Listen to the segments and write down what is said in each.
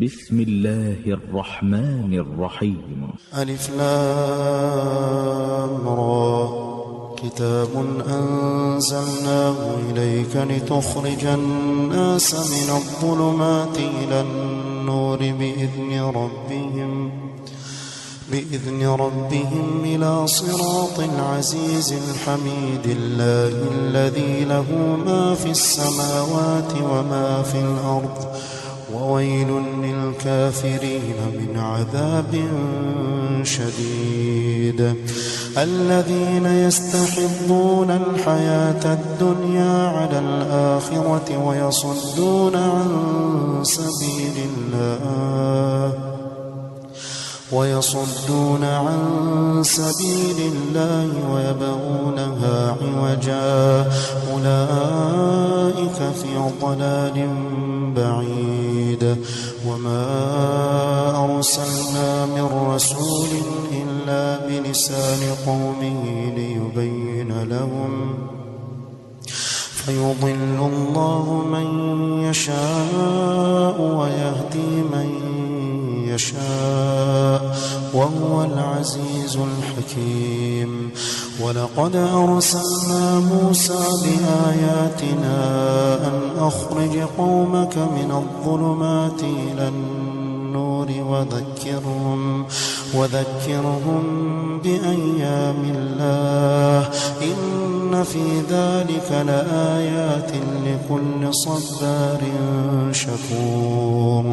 بسم الله الرحمن الرحيم. ألف لام را. كتاب أنزلناه إليك لتخرج الناس من الظلمات إلى النور بإذن ربهم إلى صراط العزيز الحميد الله الذي له ما في السماوات وما في الأرض وويل للكافرين من عذاب شديد. الذين يستحبون الحياة الدنيا على الآخرة ويصدون عن سبيل الله ويبغونها عوجا أولئك في ضلال بعيد. وما أرسلنا من رسول إلا بلسان قومه ليبين لهم فيضل الله من يشاء ويهدي من يشاء وهو العزيز الحكيم. ولقد أرسلنا موسى بآياتنا أن أخرج قومك من الظلمات إلى النور وذكرهم بأيام الله إن في ذلك لآيات لكل صبار شكور.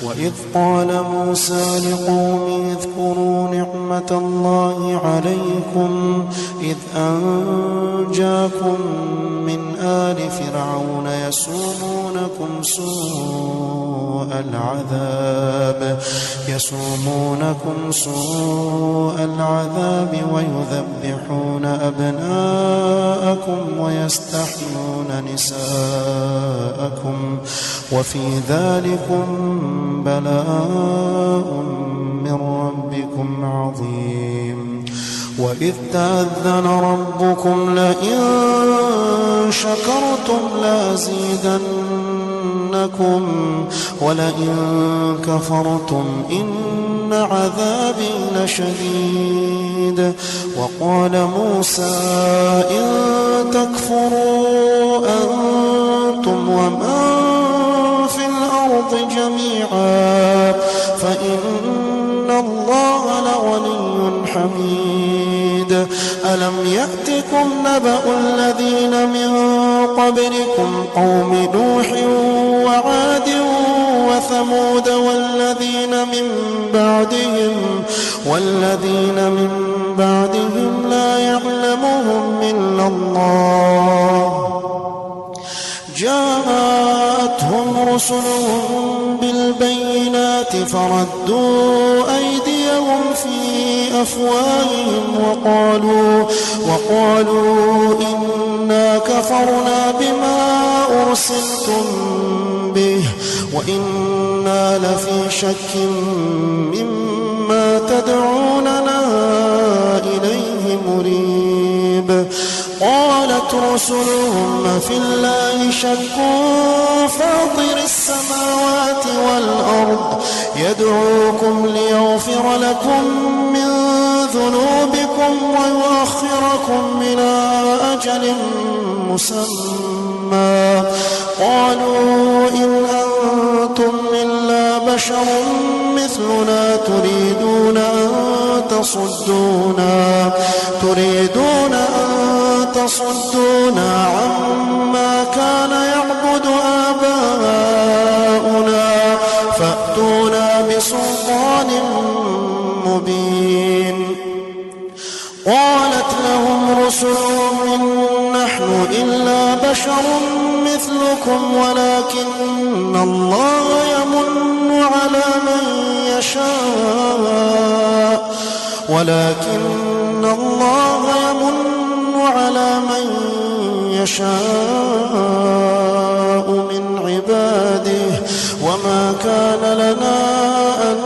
وإذ قال موسى لقومه اذكروا نعمة الله عليكم إذ أنجاكم من آل فرعون يسومونكم سوء العذاب ويذبحون أبناءكم ويستحيون نساءكم وفي ذلكم بلاء من ربكم عظيم. وإذ تأذن ربكم لئن شكرتم لأزيدنكم ولئن كفرتم إن عذابي لشديد. وقال موسى إن تكفروا أنتم ومن في الأرض جميعا فإن الله لغني حميد. ألم يأتكم نبأ الذين من قبلكم قوم نوح وعاد وثمود والذين من بعدهم لا يعلمهم إلا الله جاءتهم رسلهم بالبينات فردوا أيديهم في أفواههم وقالوا إنا كفرنا بما أرسلتم به وإنا لفي شك مما تدعوننا إليه مريب. قالت رسلهم في الله شك فاطر السماوات والأرض يدعوكم ليغفر لكم من ذنوبكم ويؤخركم إلى أجل مسمى. قالوا إن أنتم إلا بشر مثلنا تريدون أن تصدونا عما كان يعبد آباؤنا فأتونا بسلطان مبين. قالت لهم رسلهم إن نحن إلا بشر مثلكم ولكن الله يمن على من يشاء من عباده وما كان لنا أن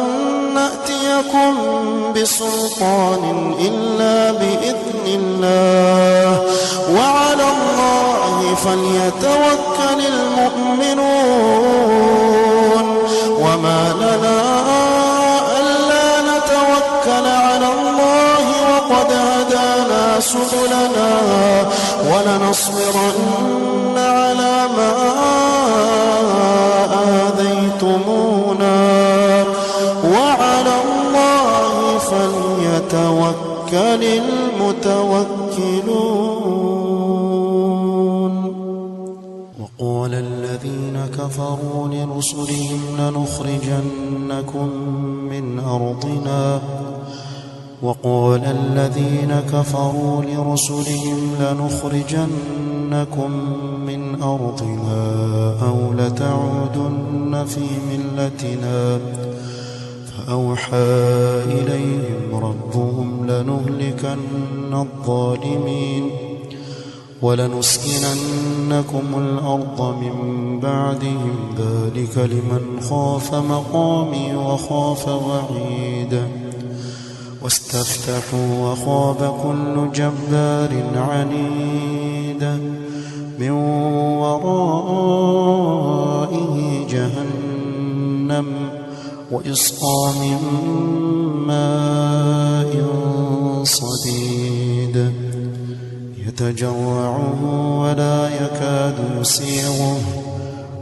نأتيكم بسلطان إلا بإذن الله وعلى الله فليتوكل المؤمنون. وما لنا ألا نتوكل على الله وقد هدانا سبلنا ولنصبرن على ما آذيتمونا وعلى الله فليتوكل المتوكلون. وقال الذين كفروا لرسلهم لنخرجنكم من أرضنا أو لتعودن في ملتنا فأوحى إليهم ربهم لنهلكن الظالمين ولنسكننكم الأرض من بعدهم ذلك لمن خاف مقامي وخاف وعيد. واستفتحوا وخاب كل جبار عنيد من ورائه جهنم ويسقى من ماء صديد يتجرعه ولا يكاد يسيغه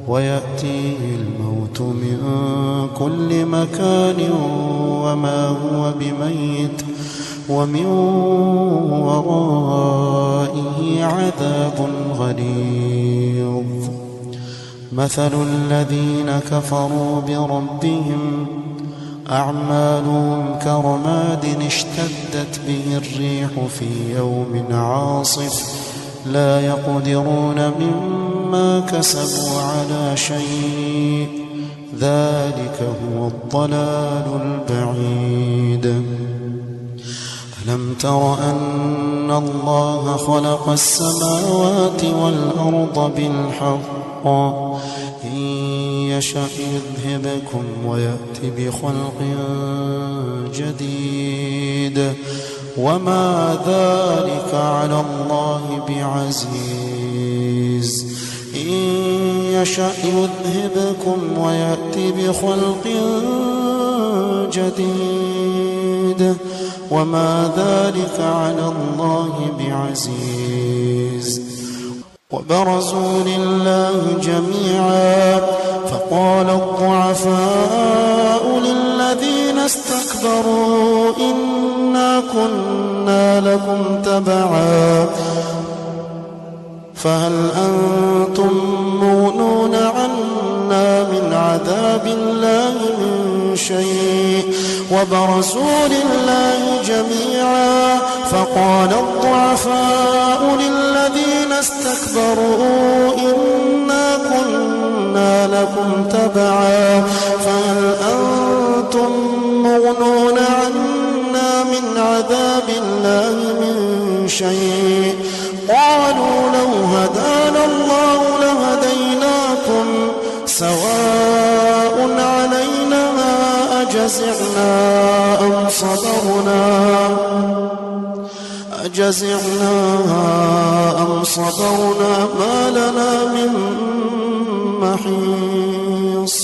ويأتيه الموت من كل مكان وما هو بميت ومن ورائه عذاب غليظ. مثل الذين كفروا بربهم أعمالهم كرماد اشتدت به الريح في يوم عاصف لا يقدرون مما كسبوا على شيء ذلك هو الضلال البعيد. ألم تر أن الله خلق السماوات والأرض بالحق إن يشأ يذهبكم ويأت بخلق جديد وما ذلك على الله بعزيز. إن يشأ يذهبكم ويأت بخلق جديد وما ذلك على الله بعزيز. وبرزوا لله جميعا فقال الضعفاء للذين استكبروا إنا كنا لكم تبعا فهل أنتم مغنون عنا من عذاب الله من شيء. وبرزوا لله جميعا فقال الضعفاء للذين استكبروا إنا كنا لكم تبعا فهل أنتم مغنون عنا من عذاب الله من شيء. قالوا لو هدانا الله لهديناكم سواء علينا أجزعنا أم صبرنا ما لنا من محيص.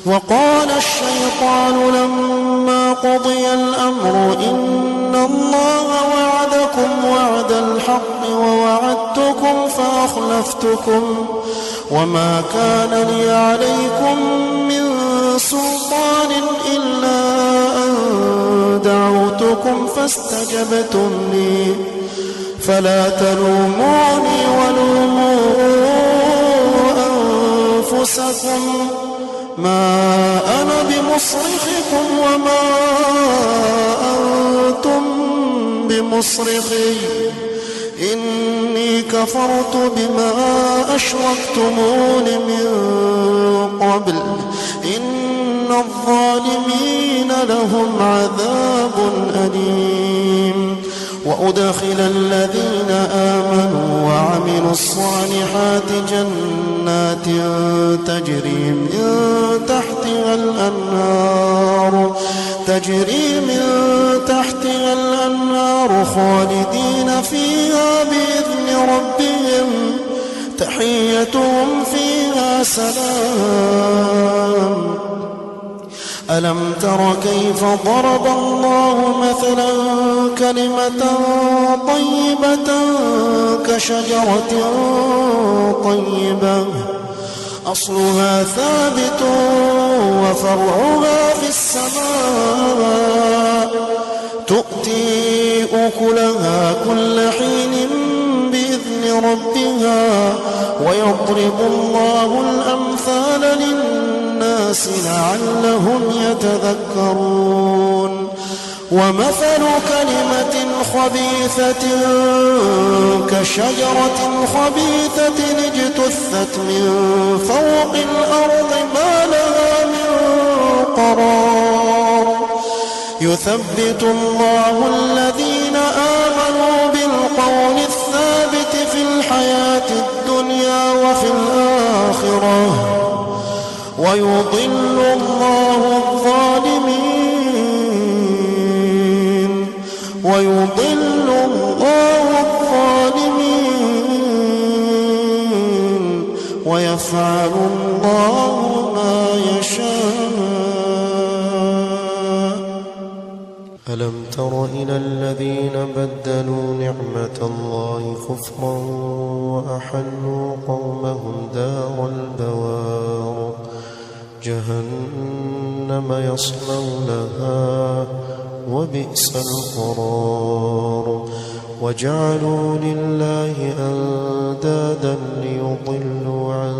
وقال الشيطان لما قضي الأمر إن الله وعدكم وعد الحق ووعدتكم فأخلفتكم وما كان لي عليكم من سلطان إلا أن دعوتكم فاستجبتم لي فلا تلوموني ولوموا أنفسكم ما أنا بمصرخكم وما أنتم بمصرخي إني كفرت بما أشركتمون من قبل إن الظالمين لهم عذاب أليم. وأدخل الذين آمنوا وعملوا الصالحات جنات تجري من تحتها الأنهار خالدين فيها بإذن ربهم تحيتهم فيها سلام ألم تر كيف ضرب الله مثلا كلمة طيبة كشجرة طيبة أصلها ثابت وفرعها في السماء تؤتي أكلها كل حين بإذن ربها ويضرب الله الأمثال للناس لعلهم يتذكرون ومثل كلمة خبيثة كشجرة خبيثة اجتثت من فوق الأرض ما لها من قرار يثبت الله الذين آمنوا بالقول الثابت في الحياة الدنيا وفي الآخرة ويضل الله الظالمين ويفعل الله ما يشاء. ألم تر إلى الذين بدلوا نعمة الله كفرا وأحلوا قومهم دار البوار جهنم يصلونها وبئس القرار وجعلوا لله أندادا ليضلوا عن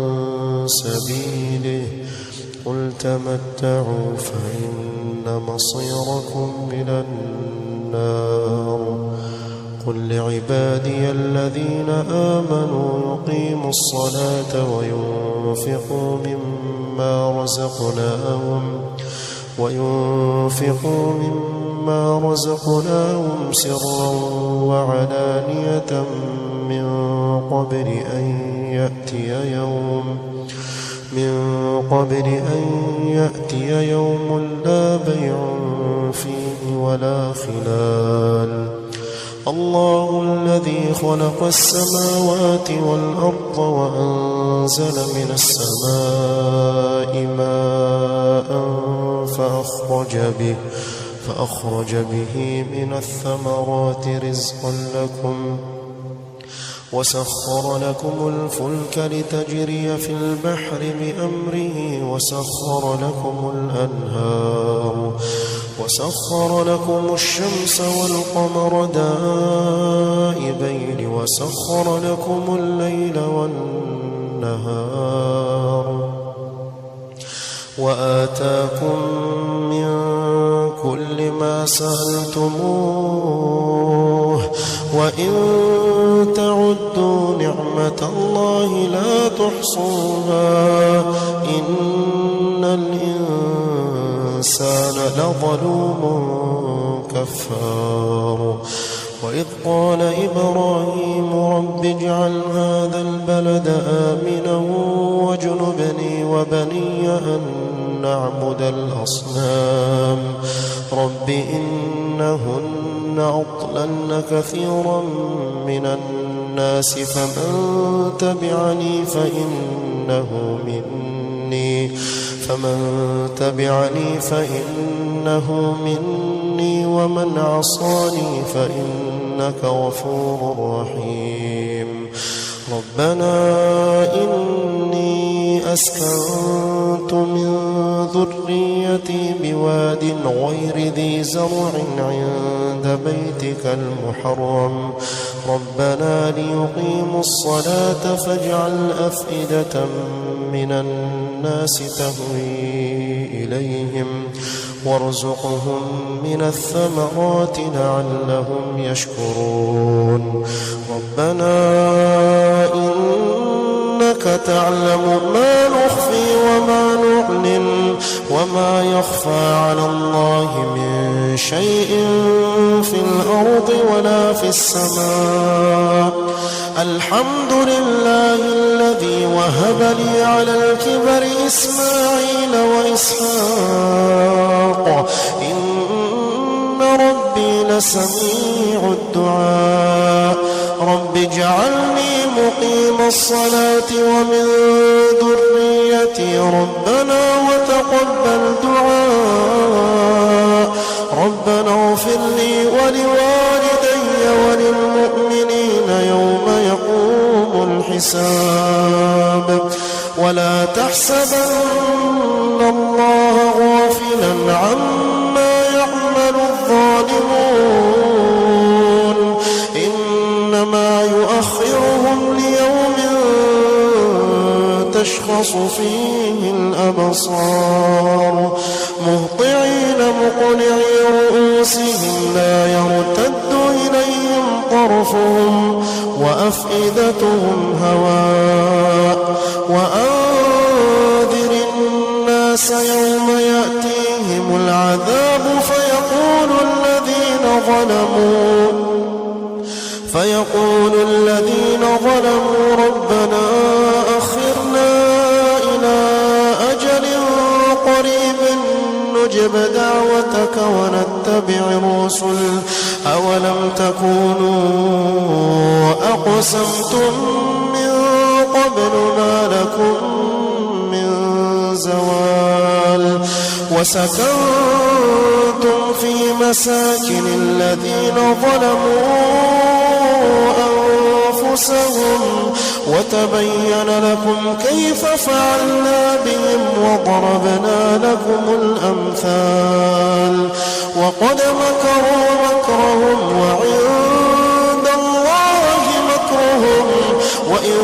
سبيله قل تمتعوا فإن مصيركم إلى النار قل لعبادي الذين آمنوا يقيموا الصلاة وينفقوا مما رزقناهم سرا وعلانية من قبل أن يأتي يوم لا بيع فيه ولا خلال الله الذي خلق السماوات والأرض وأنزل من السماء ماء فأخرج به من الثمرات رزقا لكم وسخر لكم الفلك لتجري في البحر بأمره وسخر لكم الشمس والقمر دائبين وسخر لكم الليل والنهار وآتاكم من كل ما سألتموه وإن تعدوا نعمة الله لا تحصوها إن الإنسان لظلوم كفار وإذ قال إبراهيم رب اجعل هذا البلد آمنا واجنبني وبني أن نعبد الأصنام رب إنهن أضللن كثيرا من الناس فمن تبعني فإنه مني ومن عصاني فإنك غفور رحيم ربنا إني أسكنت من ذريتي بواد غير ذي زرع عند بيتك المحرم ربنا ليقيموا الصلاة فاجعل أفئدة من الناس تهوي إليهم وارزقهم من الثمرات لعلهم يشكرون ربنا إنك تعلم ما نخفي وما نعلن وما يخفى على الله من شيء في الأرض ولا في السماء الحمد لله الذي وهب لي على الكبر إسماعيل وإسحاق إن ربي لسميع الدعاء رب اجعلني مقيم الصلاة ومن ذريتي ربنا وتقبل دعاء تحسبن الله غافلا عما يعمل الظالمون إنما يؤخرهم ليوم تشخص فيه الأبصار مهطعين مقنعي رؤوسهم لا يرتد إليهم طرفهم وأفئدتهم هواء وأنذر الناس يوم يأتيهم العذاب فيقول الذين ظلموا ربنا أخرنا إلى أجل قريب نجب دعوتك ونتبع الرسل أولم تكونوا أقسمتم من قبل ما لكم من زوال وسكنتم في مساكن الذين ظلموا أنفسهم وتبين لكم كيف فعلنا بهم وضربنا لكم الأمثال وقد مكروا مكرهم وعند الله مكرهم وإن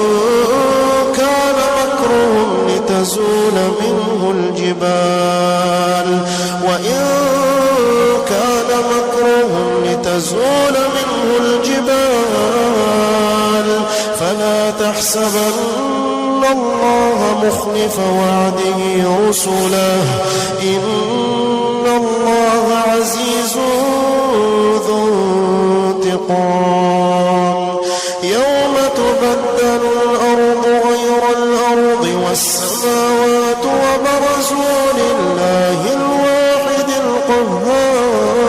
كان مكرهم لتزول منه الجبال فلا تحسبن الله مخلف وعده رسله إن الله عزيز ذو انتقام يوم تبدل الأرض غير الأرض والسماوات وبرزوا لله الواحد القهار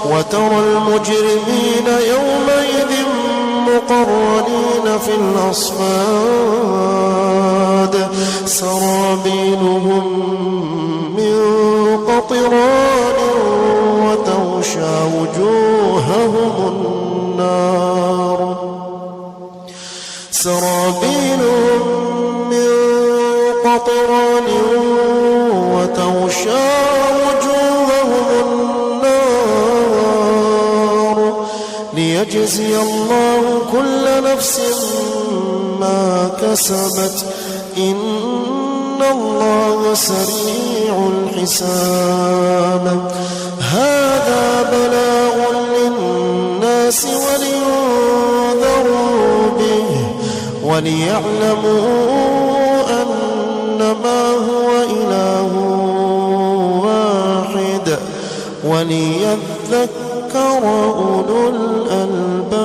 وترى المجرمين يومئذ مقرنين في الأصفاد سرابيلهم من قطران وتغشى وجوههم النار سرابيلهم من قطران وتغشى وجوههم النار ليجزي الله كل نفس ما كسبت إن الله سريع الحساب هذا بلاغ للناس ولينذروا به وليعلموا أنما هو إله واحد وليذكر أولو الألباب